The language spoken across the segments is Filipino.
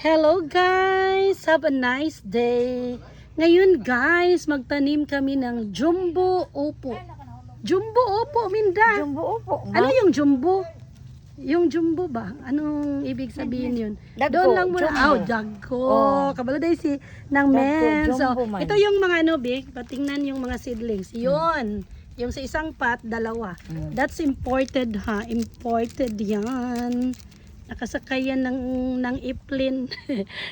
Hello guys! Have a nice day! Ngayon guys, magtanim kami ng jumbo opo. Jumbo opo, Minda! Jumbo upo. Ano yung jumbo? Yung jumbo ba? Anong ibig sabihin yun? Dagko, Doon lang muna. jumbo. Dagko. Oh. Kabalo day si ng Dagko, men. So, jumbo man. ito yung mga ano, Big. Patingnan yung mga seedlings. Yun. Yung sa isang pot, dalawa. That's imported ha. Imported yan. Nakasakay yan ng airplane.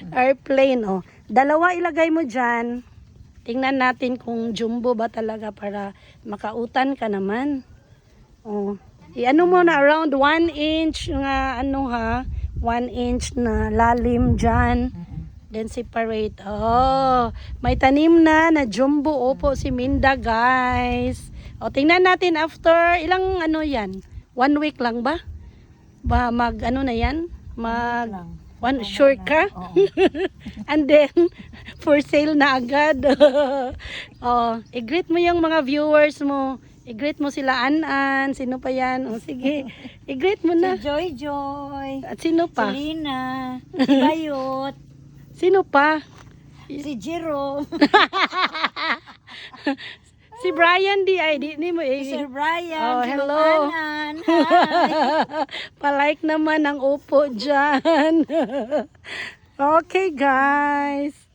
Airplane, oh. Dalawa ilagay mo dyan. Tingnan natin kung jumbo ba talaga para makautan ka naman. Oh. I-ano mo na around 1 inch nga ano ha. 1 inch na lalim dyan. Then separate. Oh, may tanim na jumbo opo si Minda, guys. O, tingnan natin after ilang ano yan? 1 week lang ba? Ba ano na yan? Sure ka? And then for sale na agad. Oh, i-greet mo yung mga viewers mo. I-greet mo sila An-An. Sino pa yan? O sige, i-greet mo na. Si Joy. At sino Si pa? Lina. Si Bayot. Sino pa? Si Jero. Si Brian di mo Si Sir Oh, Brian. Si hello. Ma'am Anan. Hi. Palike naman ang upo dyan. Okay guys.